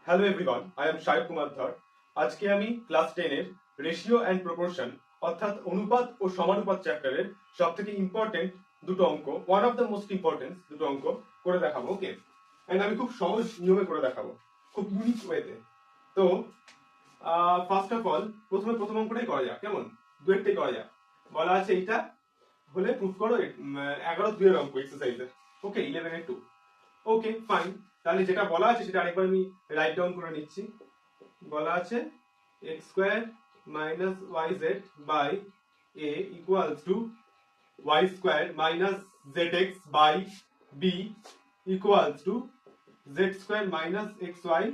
Hello everyone, I am Shayak Kumar Dhar. আজকে আমি class 10 এর রেশিও অ্যান্ড প্রপোর্শন অর্থাৎ অনুপাত ও সমানুপাত চ্যাপ্টারের সবথেকে ইম্পর্টেন্ট দুটো অঙ্ক, one of the most important দুটো অঙ্ক করে দেখাবো। ওকে, এন্ড আমি খুব সহজ নিয়মে করে দেখাবো, খুব ইউনিক ওয়েতে। তো ফার্স্ট অফ অল প্রথম অঙ্কটাই করা যাক, কেমন? দুয়েরটাই করা যাক। বলা আছে এইটা হলে প্রুফ করো 11-2 এর অঙ্ক এক্সারসাইজের। ওকে, 11-2। ওকে ফাইন, তাহলে যেটা বলা আছে সেটা আরেকবার আমি রাইট ডাউন করে নিচ্ছি। বলা আছে x square minus y z by a equals to y square minus z x by b equals to z square minus x y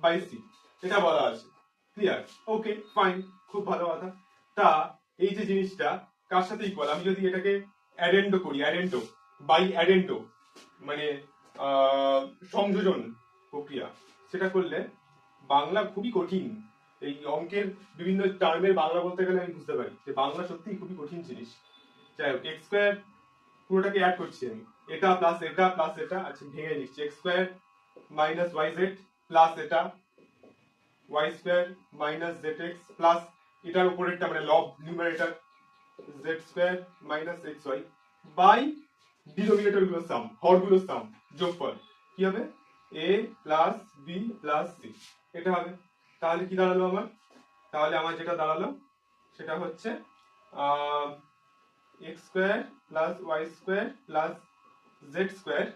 by c, এটা বলা আছে। ক্লিয়ার? ওকে ফাইন, খুব ভালো কথা। তা এই যে জিনিসটা কার সাথে ইকুয়াল, আমি যদি এটাকে অ্যাডেন্ডো করি, অ্যাডেন্ডো বাই অ্যাডেন্ডো মানে সংযোজন প্রক্রিয়া, সেটা করলে বাংলা খুবই কঠিন। এই অঙ্কের বিভিন্ন টার্মের বাংলা বলতে গেলে আমি বুঝতে পারি যে বাংলা সত্যিই খুবই কঠিন জিনিস। যাই হোক, এক্স স্কোয়ার পুরোটাকে অ্যাড করছি আমি, এটা প্লাস এটা প্লাস এটা, আচ্ছা ভেঙে নিচ্ছি। X square minus y z plus এটা y square minus z x plus এটার উপরেরটা মানে লব numerator z square minus x y by denominator গুলোর সাম, হরগুলোর সাম, যোগফল কি হবে? A plus b plus c, এটা হবে। তাহলে কি দাঁড়ালো আমার? তাহলে আমার যেটা দাঁড়ালো সেটা হচ্ছে x square plus y square plus z square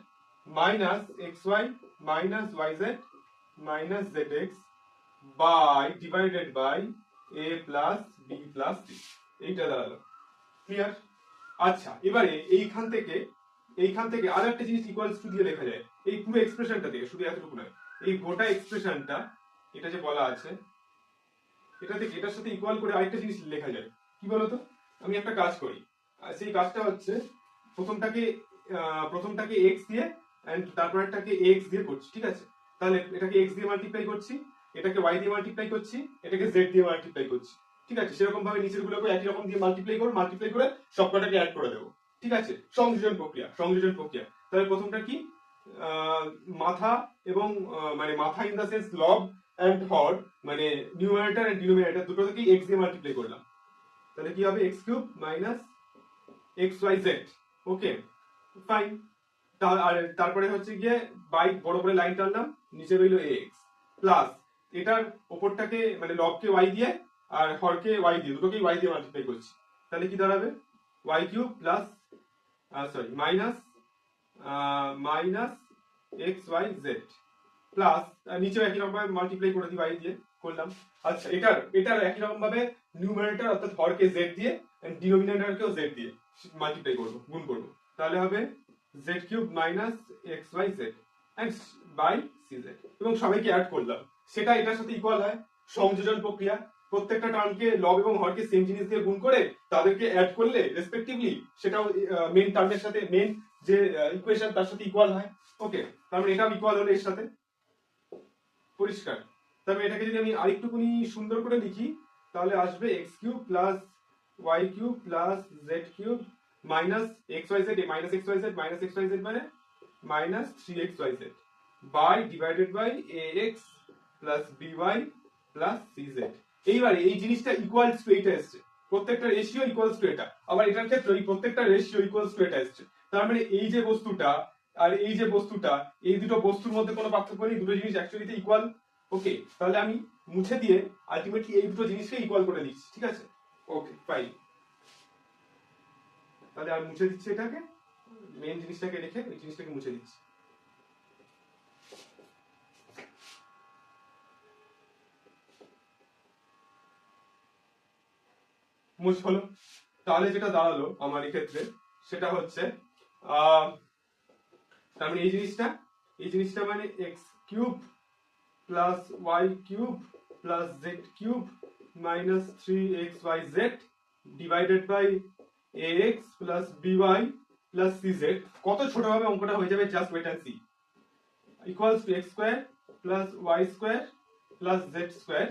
minus x y minus y z minus z x by divided by a plus b plus c, এইটা দাঁড়ালো। ক্লিয়ার? আচ্ছা, এবারে এইখান থেকে আর একটা জিনিস ইকুয়ালস টু দিয়ে লেখা যায়। এই পুরো এক্সপ্রেশনটা থেকে, শুধু এতটুকু নয়, এই গোটা এক্সপ্রেশনটা, এটা যে বলা আছে এটা থেকে এটার সাথে ইকুয়াল করে আরেকটা জিনিস লেখা যায়। কি বলতো? আমি একটা কাজ করি, সেই কাজটা হচ্ছে প্রথমটাকে এক্স দিয়ে এন্ড তারপরটাকে এক্স দিয়ে করছি, ঠিক আছে? তাহলে এটাকে এক্স দিয়ে মাল্টিপ্লাই করছি, এটাকে ওয়াই দিয়ে মাল্টিপ্লাই করছি, এটাকে জেড দিয়ে মাল্টিপ্লাই করছি, ঠিক আছে? সেরকম ভাবে নিচের গুলোকে একই রকম দিয়ে মাল্টিপ্লাই করে সবকটাকে অ্যাড করে দেবো, ঠিক আছে? সংযোজন প্রক্রিয়া। তাহলে প্রথমটা কি? মাথা এবং মানে মাথা ইন দা সেন্স লব এন্ড হর, মানে নিউমারেটর এন্ড ডিনোমিনেটর দুটো থেকেই এক্স দিয়ে মাল্টিপ্লাই করলাম। তাহলে কি হবে? X cube minus x y z. Okay fine. আর তারপরে হচ্ছে গিয়ে বাই বড় করে লাইন টানলাম, নিচে রইলো এক্স প্লাস এটার ওপরটাকে মানে লবকে ওয়াই দিয়ে আর হরকে ওয়াই দিয়ে, দুটোকেই ওয়াই দিয়ে মাল্টিপ্লাই করছি। তাহলে কি দাঁড়াবে? Y cube plus minus x y z plus নিচেও একই রকম ভাবে মাল্টিপ্লাই করে দিই, ওয়াই দিয়ে করলাম। আচ্ছা, এটার একই রকম ভাবে নিউমারেটর অর্থাৎ হরকে জেড দিয়ে ডিনোমিনেটরকেও জেড দিয়ে মাল্টিপ্লাই করবো, গুণ করবো। তাহলে হবে z cube minus x y z and by c z, এবং সবাইকে অ্যাড করলাম। সেটা এটার সাথে ইকুয়াল হয়, সংযোজন প্রক্রিয়া। প্রত্যেকটা টার্মকে লব এবং হরকে সেম জিনিস দিয়ে গুণ করে তাদেরকে অ্যাড করলে রেসপেক্টিভলি সেটাও মেন টার্মের সাথে, মেন যে ইকুয়েশন তার সাথে ইকুয়াল হয়। ওকে, তার মানে এটাও ইকুয়াল হলো এর সাথে। পরিষ্কার? তবে এটাকে যদি আমি আরেকটুকুনি সুন্দর করে লিখি তাহলে আসবে x cube plus y cube plus z cube minus x y z, minus x y z মানে minus 3xyz by divided by ax plus by plus cz। এইবারে এই জিনিসটা ইকুয়ালস টু এইটা এসছে, প্রত্যেকটা রেশিও ইকুয়ালস টু এটা, আবার এটার ক্ষেত্রে এই প্রত্যেকটা রেশিও ইকুয়ালস টু এটা এসছে। তার মানে এই যে বস্তুটা আর এই যে বস্তুটা, এই দুটো বস্তুর মধ্যে কোনো পার্থক্য নেই, দুটো জিনিস অ্যাকচুয়ালিতে ইকুয়াল। ওকে, তাহলে আমি মুছে দিয়ে আলটিমেটলি এই দুটো জিনিসকে ইকুয়াল করে দিচ্ছি, ঠিক আছে? ওকে ফাইন, তাহলে আমি মুছে দিচ্ছি এটাকে, মেন জিনিসটাকে রেখে ওই জিনিসটাকে মুছে দিচ্ছি। মুছ হলো। তাহলে যেটা দাঁড়ালো আমার এক্ষেত্রে সেটা হচ্ছে তার মানে এই জিনিসটা মানে x cube plus y cube plus z cube minus 3xyz divided by ax plus by plus cz। কত ছোট ভাবে অঙ্কটা হয়ে যাবে, just wait and c. Equals to x square plus y square plus z square.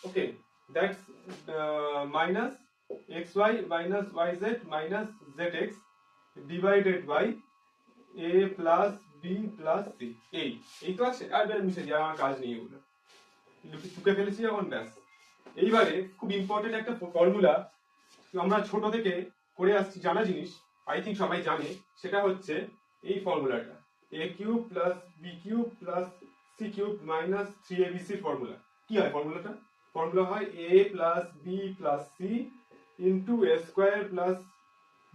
Okay, that's minus xy minus yz minus zx divided by a plus b plus c। এই তো আছে, আর বের মিশে যায়, আমার কাজ নেই এগুলো। টুকে ফেলেছি এখন, ব্যাস। এইবারে খুব ইম্পর্টেন্ট একটা ফর্মুলা আমরা ছোট থেকে করে আসছি, জানা জিনিস, আই থিঙ্ক সবাই জানে, সেটা হচ্ছে এই ফর্মুলাটা, a cube plus b cube plus c cube minus 3abc formula. কি হয় ফর্মুলাটা? ফর্মুলা হয় a plus b plus c into a square plus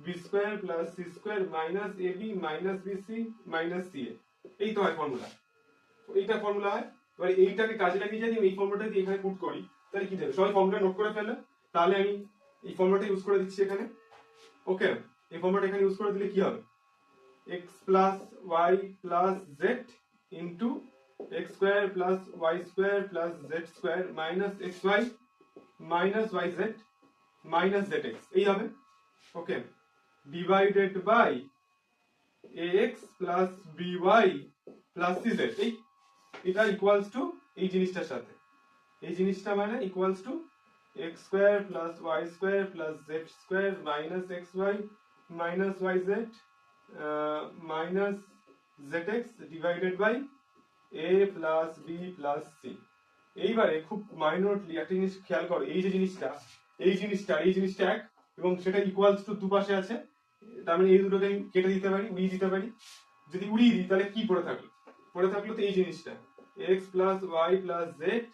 b square plus c square minus a b minus b c minus c a. এই তো হয় formula, এইটা formula হয়। এবার এইটাকে কাজে লাগিয়ে যদি এই ফর্মুলাটা দিয়ে এখানে পুট করি, তাহলে কি দেবে? সবাই ফর্মুলা নোট করে ফেলে, তাহলে আমি এই ফর্মুলাটা ইউজ করে দিচ্ছি এখানে। ওকে, এই ফর্মুলাটা এখানে ইউজ করে দিলে কি হবে? x plus y plus z into x square plus y square plus z square minus x y minus y z minus z x, এই হবে। Okay, divided by ax plus by plus cz, এটা equals to এই জিনিসটার সাথে, এই জিনিসটা মানে equals to x square plus y square plus z square minus x y minus y z minus z x divided by a plus b plus C. এইবারে খুব minorly একটা জিনিস খেয়াল করো, এই যে জিনিসটা, এই জিনিসটা এক, এবং সেটা ইকুয়ালস টু দুপাশে আছে, তার মানে এই দুটোকে আমি কেটে দিতে পারি, উড়িয়ে দিতে পারি। যদি উড়িয়ে দিই তাহলে কি পড়ে থাকলো? পড়ে থাকলো তো এই জিনিসটা, x plus y plus z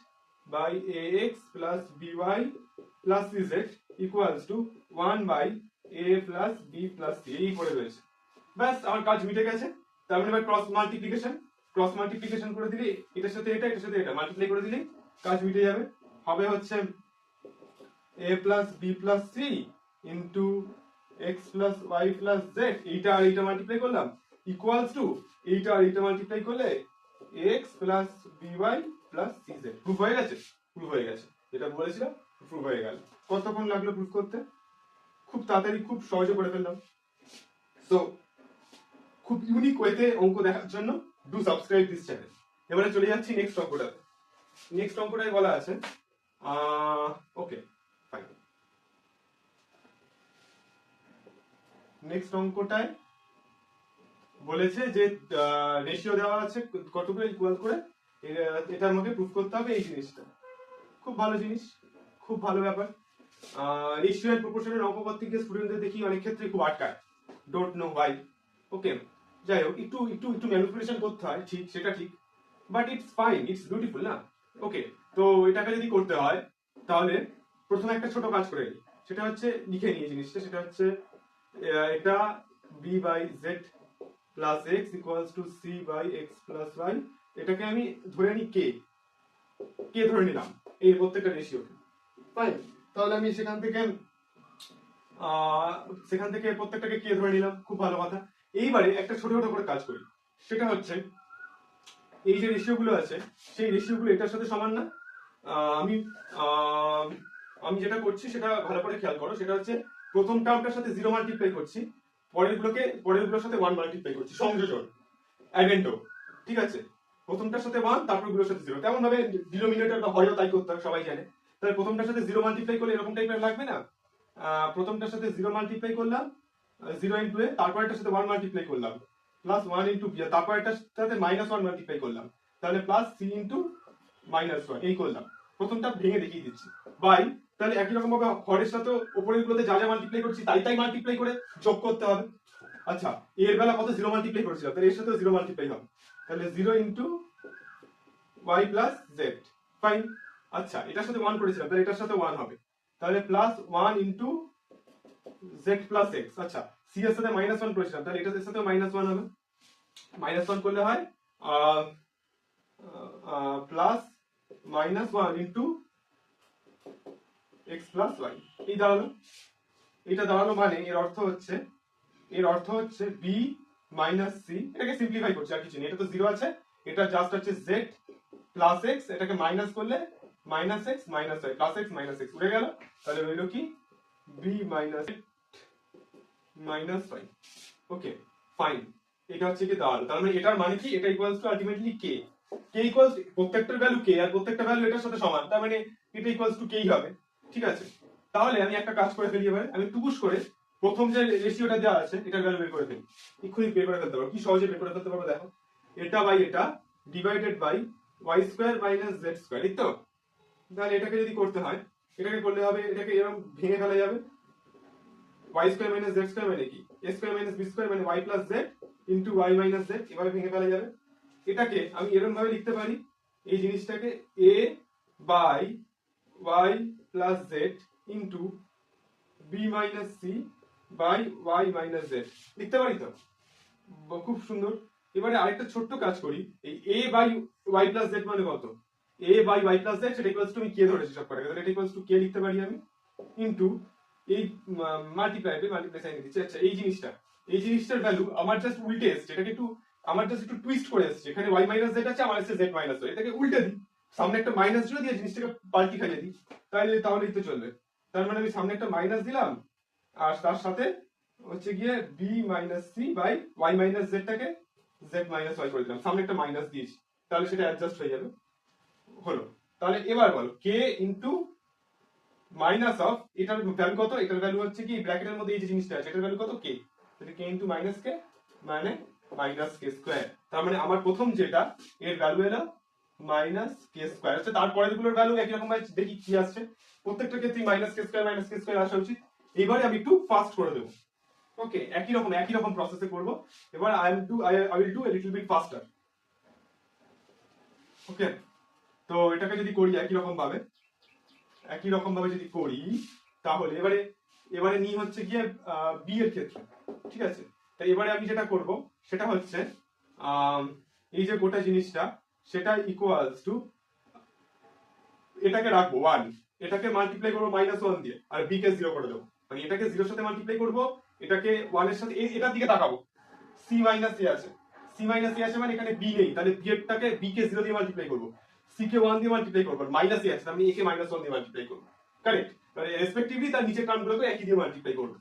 by a x plus b y plus c z equals to 1 by a plus b plus c, এই পড়ে রয়েছে। ব্যাস, আমার কাজ মিটে গেছে। তার মানে এবার ক্রস মাল্টিপ্লিকেশন করে দিলে এটার সাথে এটা, এটার সাথে এটা মাল্টিপ্লাই করে দিলে কাজ মিটে যাবে। হবে হচ্ছে a plus b plus c into x plus y plus z, এইটা আর এইটা মাল্টিপ্লাই করলাম ইকুয়ালস টু এইটা আর এইটা মাল্টিপ্লাই করলে x plus b y plus c z. Proof হয়ে গেছে? প্রুফ হয়ে গেছে, যেটা বলেছিলাম প্রুফ হয়ে গেল। কতক্ষণ লাগলো প্রুফ করতে? খুব তাড়াতাড়ি, খুব সহজে করে ফেললাম। সো খুব ইউনিক ওয়েতে অঙ্ক দেখার জন্য ডু সাবস্ক্রাইব দিস চ্যানেল। এবারে চলে যাচ্ছি নেক্সট অঙ্কটাতে। নেক্সট অঙ্কটাই বলা আছে, ওকে ফাইন, নেক্সট অঙ্কটায় বলেছে যে রেশিও দেওয়া আছে কতগুলো ইকুয়াল করে, এটা আমাকে প্রুফ করতে হবে এই জিনিসটা। খুব ভালো জিনিস, খুব ভালো ব্যাপার। রেশিও এন্ড প্রপোর্শনের অঙ্ক করতে গিয়ে স্টুডেন্টদের দেখি অনেক ক্ষেত্রে খুব আটকায়, ডোন্ট নো হোয়াই। ওকে, যাই হোক, একটু একটু একটু ম্যানিপুলেশন করতে হয়, ঠিক, সেটা ঠিক, but it's fine, it's beautiful না? ওকে, তো এটাকে যদি করতে হয় তাহলে প্রথমে একটা ছোট কাজ করে নিই, সেটা হচ্ছে লিখে নিই জিনিসটা, সেটা হচ্ছে এটা b by z plus x equals to c by x plus y, এটাকে আমি ধরে নিই কে ধরে নিলাম এই প্রত্যেকটা রেশিওকে। ফাইন, তাহলে আমি সেখান থেকে প্রত্যেকটাকে কে ধরে নিলাম, খুব ভালো কথা। এইবারে একটা ছোট ছোট করে কাজ করি, সেটা হচ্ছে এই যে রেশিও গুলো আছে সেই রেশিও গুলো এটার সাথে সমান না। আমি যেটা করছি সেটা ভালো করে খেয়াল করো, সেটা হচ্ছে প্রথম টার্মটার সাথে 0 মাল্টিপ্লাই করছি, পরেরগুলোর সাথে 1 মাল্টিপ্লাই করছি, সংযোজন, অ্যাডেন্ডো। ঠিক আছে, প্রথমটার সাথে 1, তারপরগুলোর সাথে 0, তেমন ভাবে ডিনোমিনেটর বা হরেও তাই করতে হবে, সবাই জানে। তাহলে প্রথমটার সাথে 0 মাল্টিপ্লাই করলে এরকম টাইপের লাগবে না? প্রথমটার সাথে 0 মাল্টিপ্লাই করলাম 0 ইন্টু এ, তারপরটার সাথে 1 মাল্টিপ্লাই করলাম প্লাস 1 ইন্টু বি, তারপরটার সাথে -1 মাল্টিপ্লাই করলাম, তাহলে প্লাস সি ইন্টু -1, এই করলাম। প্রথমটা ভেঙে দেখিয়ে দিচ্ছি বাই, তাহলে একই রকম ভাবে হরের সাথে উপরের গুলোতে যা যা মাল্টিপ্লাই করছি তাই মাল্টিপ্লাই করে যোগ করতে হবে। আচ্ছা, এর বেলা কত 0 মাল্টিপ্লাই করেছিলাম, তাহলে এর সাথে 0 মাল্টিপ্লাই হবে, তাহলে 0 into y plus z. Fine, আচ্ছা, এটার সাথে 1 করেছিলাম, তাহলে এটার সাথে 1 হবে, তাহলে plus 1 into Z plus x. আচ্ছা, সি এর সাথে -1 করেছিলাম, তাহলে এটার সাথে -1 হবে, -1 করলে হয় plus -1 into x plus y, এই দাঁড়ালো। এটা দাঁড়ালো মানে এর অর্থ হচ্ছে বি মাইনাস সি, এটাকে সিম্পলিফাই করছি, আর কিছু নেই, এটা তো 0 আছে, এটা জাস্ট হচ্ছে জেড প্লাস এক্স, এটাকে মাইনাস করলে minus x minus y, plus x minus x উঠে গেল, তাহলে রইল কি b minus y. Okay fine, এটা হচ্ছে কি দাঁড়ালো, তার মানে এটার মানে কি, এটা ইকুয়ালস টু আলটিমেটলি কে ইকুয়ালস প্রত্যেকটার ভ্যালু কে, আর প্রত্যেকটা ভ্যালু এটার সাথে সমান, তার মানে এটা ইকুয়ালস টু কেই হবে। ঠিক আছে, তাহলে আমি একটা কাজ করে ফেলি, এবার আমি টুকুস করে প্রথম যে রেশিওটা দেওয়া আছে এটার ভ্যালু বের করে ফেলি, এক্ষুনি বের করে ফেলতে পারবো, কি সহজে বের করে ফেলতে পারবো দেখো। এটা বাই এটা divided by y square minus z square, এই তো। তাহলে এটাকে যদি করতে হয়, এটাকে করলে হবে, এটাকে এরকম ভেঙে ফেলা যাবে। Y square minus z square মানে কি, a square minus b square মানে y plus z into y minus z, এভাবে ভেঙে ফেলা যাবে। এটাকে আমি এরকম ভাবে লিখতে পারি, এই জিনিসটাকে a by y plus z into b minus c by y minus z লিখতে পারি তো, খুব সুন্দর। এবারে আরেকটা ছোট্ট কাজ করি, এই এ বাই ওয়াই প্লাস জেড মানে কত, এ বাই ওয়াই প্লাস জেড, সেটা ইকুয়ালস টু আমি কে ধরেছি সব কটাকে, তাহলে এটা ইকুয়ালস টু কে লিখতে পারি আমি, ইনটু এই মাল্টিপ্লাই সাইন দিচ্ছি। আচ্ছা, এই জিনিসটার ভ্যালু আমার জাস্ট উল্টে এসছে, এটাকে একটু আমার জাস্ট একটু টুইস্ট করে এসছে, এখানে ওয়াই মাইনাস জেড আছে, আমার আছে জেড মাইনাস ওয়াই, এটাকে উল্টে দিই, সামনে একটা মাইনাস জুড়ে দিয়ে জিনিসটাকে পাল্টি খাইয়ে দিই, তাহলেই তো চলবে। তার মানে আমি সামনে একটা মাইনাস দিলাম, আর তার সাথে হচ্ছে গিয়ে b minus c by y minus জেডটাকে জেড মাইনাস ওয়াই করে দিলাম, সামনে একটা মাইনাস দিয়েছি, তাহলে সেটা অ্যাডজাস্ট হয়ে যাবে, হলো। তাহলে এবার বলো কে ইন্টু মাইনাস অফ, এটার ভ্যালু কত, এটার ভ্যালু হচ্ছে কি ব্র্যাকেটের মধ্যে এই যে জিনিসটা আছে, এটার ভ্যালু কত কে, তাহলে কে ইন্টু মাইনাস কে মানে মাইনাস কে স্কোয়ার। তার মানে আমার প্রথম যেটা এর ভ্যালু এলো মাইনাস কে স্কোয়ার। আচ্ছা, তারপরের গুলোর ভ্যালু একই রকম ভাবে দেখি কি আসছে, প্রত্যেকটা ক্ষেত্রে মাইনাস কে স্কোয়ার আসা উচিত। এবারে আমি একটু ফাস্ট করে দেবো, ওকে, একই রকম প্রসেসে করব। এবার I will do a little bit faster, okay. তো এটাকে যদি করি একই রকম ভাবে যদি করি, তাহলে এবারে নিয়ে হচ্ছে গিয়ে বি এর ক্ষেত্রে, ঠিক আছে। তাই এবারে আমি যেটা করব সেটা হচ্ছে এই যে গোটা জিনিসটা, সেটা ইকুয়ালস টু, এটাকে রাখবো 1, এটাকে মাল্টিপ্লাই করবো -1 দিয়ে, আর বি কে 0 করে দেবো, মানে এটাকে 0 এর সাথে মাল্টিপ্লাই করব, এটাকে 1 এর সাথে, এটার দিকে তাকাবো, সি মাইনাস এ আছে, মানে এখানে বি নেই, তাহলে বি এরটাকে বি কে 0 দিয়ে মাল্টিপ্লাই করব, সি কে 1 দিয়ে মাল্টিপ্লাই করব, মাইনাস এ আছে, আমি এ কে -1 দিয়ে মাল্টিপ্লাই করব, কারেক্ট। মানে রেসপেক্টিভলি তার নিচের টার্মগুলোকে একই দিয়ে মাল্টিপ্লাই করব।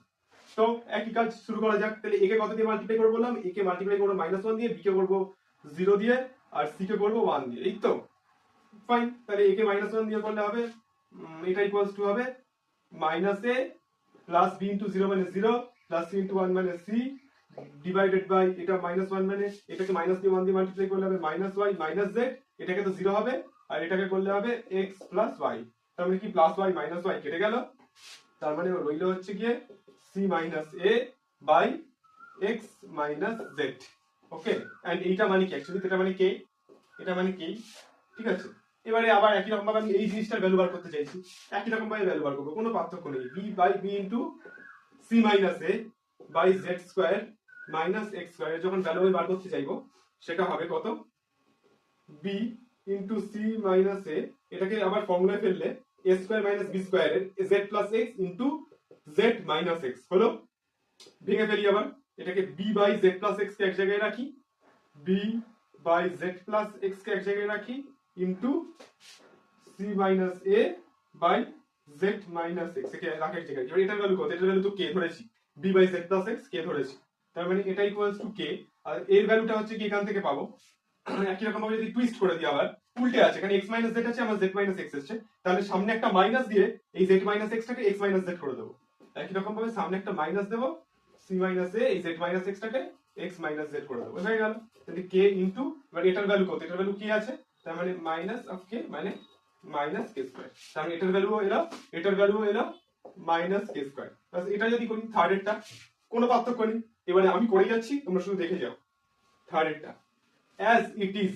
তো একই কাজ শুরু করা যাক। তাহলে এ কে কত দিয়ে মাল্টিপ্লাই করব বললাম, এ কে মাল্টিপ্লাই করব -1 দিয়ে, বি কে করব 0 দিয়ে, আর সি কে করব 1 দিয়ে, এই তো ফাইন। তাহলে এ কে -1 দিয়ে করলে হবে, এটা ইকুয়ালস টু হবে মাইনাস এ প্লাস বি ইন্টু 0 মানে 0 প্লাস সি ইন্টু 1 মানে সি ডিভাইডেড বাই, এটা -1 মানে এটাকে মাইনাস দিয়ে 1 দিয়ে মাল্টিপ্লাই করলে হবে মাইনাস ওয়াই মাইনাস জেড, এটাকে তো 0 হবে, আর এটাকে করলে হবে এক্স প্লাস ওয়াই। তার মানে কি প্লাস ওয়াই মাইনাস ওয়াই কেটে গেল, তার মানে রইল হচ্ছে গিয়ে c minus a by x minus z, okay. And এইটা মানে কি, অ্যাকচুয়ালি এটা মানে কে, এটা মানে কে, ঠিক আছে। এবারে আবার একই রকম ভাবে আমি এই জিনিসটার ভ্যালু বার করতে চাইছি, একই রকম ভাবে ভ্যালু বার করবো, কোনো পার্থক্য নেই, b by b into c minus a by z square minus x square, যখন ভ্যালু বার করতে চাইবো সেটা হবে কত, b into c minus a, এটাকে আবার ফর্মুলায় ফেললে a square minus b square এর z plus x into z minus x হলো। ভেঙে ফেলি আবার, এটাকে b by z plus x কে এক জায়গায় রাখি, b by z plus x কে এক জায়গায় রাখি, into c minus a by z minus x কে রাখি এক জায়গায়। এবার এটার ভ্যালু কত, এটার ভ্যালু তো কে ধরেছি, b by z plus x কে ধরেছি, তার মানে এটা ইকুয়ালস টু কে, আর এর ভ্যালুটা হচ্ছে কি এখান থেকে পাবো, একই রকম ভাবে যদি টুইস্ট করে দিই, আবার উল্টে আছে, এখানে x মাইনাস জেড আছে, আমার z মাইনাস এক্স আছে, তাহলে সামনে একটা মাইনাস দিয়ে এই z মাইনাস এক্সটাকে x মাইনাস জেড করে দেবো, একই রকম ভাবে সামনে একটা মাইনাস দেবো, c মাইনাস এ এই z মাইনাস এক্সটাকে x মাইনাস জেড করে দেবো, হয়ে গেল। তাহলে k ইনটু, এবার এটার ভ্যালু কত, এটার ভ্যালু কি আছে, তার মানে মাইনাস অফ k মানে মাইনাস কে স্কয়ার, তার মানে এটার ভ্যালু এলো, এটার ভ্যালু এলো মাইনাস কে স্কয়ার। বাস এটা যদি করি থার্ড এরটা, কোনো পার্থক্য নেই, এবারে আমি করে যাচ্ছি, তোমরা শুধু দেখে যাও থার্ড এরটা as it is।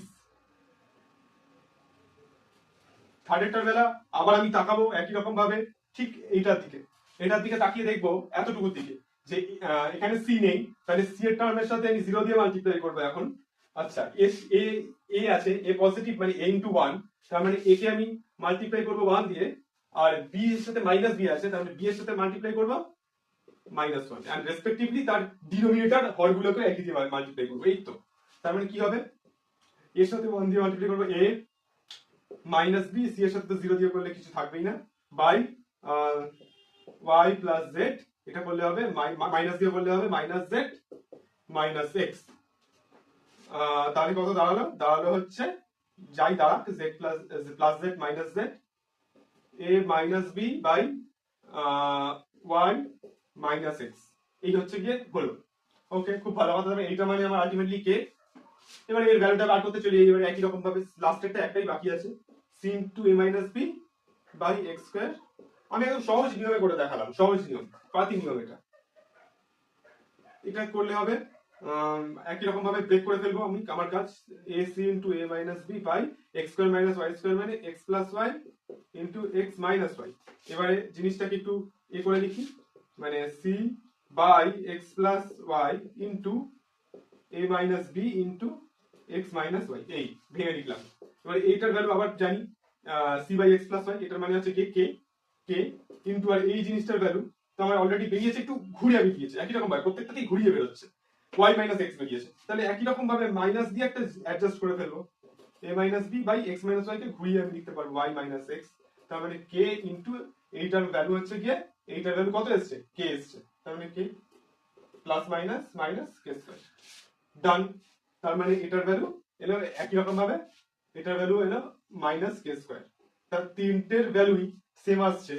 থার্ডেরটার বেলা আবার আমি তাকাবো একই রকম ভাবে, ঠিক এটার দিকে তাকিয়ে দেখবো এতটুকুর দিকে, যে এখানে সি নেই, তাহলে সি এর টার্মের সাথে আমি 0 দিয়ে মাল্টিপ্লাই করবো এখন। আচ্ছা, এ আছে, এ পজিটিভ মানে a ইনটু 1, তার মানে এ কে আমি মাল্টিপ্লাই করবো 1 দিয়ে, আর বি এর সাথে মাইনাস বি আছে, তার মানে বি এর সাথে মাল্টিপ্লাই করবো -1, এন্ড রেসপেক্টিভলি তার ডিনোমিনেটর হরগুলোকে একই দিয়ে মাল্টিপ্লাই করবো, এই তো। তার মানে কি হবে, এর সাথে 1 দিয়ে মাল্টিপ্লাই করবো a মাইনাস বি, সি এর সাথে তো 0 দিয়ে করলে কিছু থাকবেই না, বাই y প্লাস জেড, এটা করলে হবে মাইনাস দিয়ে করলে হবে মাইনাস জেড মাইনাস এক্স। তাহলে কত দাঁড়ালো হচ্ছে যাই দাঁড়াক, z plus z minus z, a minus b by y minus x, এই হচ্ছে গিয়ে হলো, ওকে। খুব ভালো কথা, এইটা মানে আমার আলটিমেটলি কে, এবার এর ভ্যালুটা বার করতে চলি। এবার একই রকম ভাবে লাস্টেরটা একটাই বাকি আছে, c into a minus b by x square. আমি একদম সহজ নিয়মে করে দেখালাম, সহজ নিয়ম, পাতি নিয়ম। এটা করলে হবে একই রকম ভাবে ব্রেক করে ফেলবো আমি। আমার কাজ ac into a minus b by x square minus y square মানে x plus y into x minus y। এবারে জিনিসটাকে একটু করে লিখি, মানে c by x plus y into a minus b into x minus y, এই ভেঙে লিখলাম। এবার এইটার ভ্যালু আবার জানি, c by x plus y, এটার মানে হচ্ছে k কিন্তু আর এই জিনিসটার ভ্যালু তো আমার অলরেডি বেরিয়েছে, একটু ঘুরিয়ে বেরিয়েছে, একই রকম ভাবে প্রত্যেকটাতেই ঘুরিয়ে বেরোচ্ছে, y মাইনাস x বেরিয়েছে। তাহলে একই রকম ভাবে মাইনাস দিয়ে একটা অ্যাডজাস্ট করে ফেলবো, a minus b by x minus y কে ঘুরিয়ে আমি লিখতে পারবো y মাইনাস x। তার মানে k ইনটু এইটার ভ্যালু হচ্ছে গিয়ে, এইটার ভ্যালু কত এসছে, k এসছে, তার মানে k plus minus minus k square. Done. তার মানে এটার ভ্যালু এলো একই রকম ভাবে, এটার ভ্যালু এলো মাইনাস কে স্কয়ার। তার তিনটের ভ্যালুই সেম আসছে।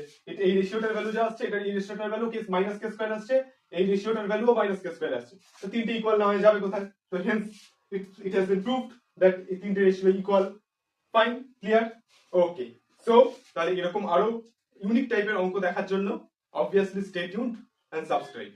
এই রেশিওটার ভ্যালু যা আসছে, এটা এই রেশিওটার ভ্যালু কে মাইনাস কে স্কয়ার আসছে, এই রেশিওটার ভ্যালুও মাইনাস কে স্কয়ার আসছে। তো তিনটে ইকুয়াল না হয়ে যাবে কোথায়? তো hence it has been proved that এই তিনটে ratio equal. Fine, clear, okay. So তাহলে এরকম আরো ইউনিক টাইপের অঙ্ক দেখার জন্য obviously stay tuned and subscribe.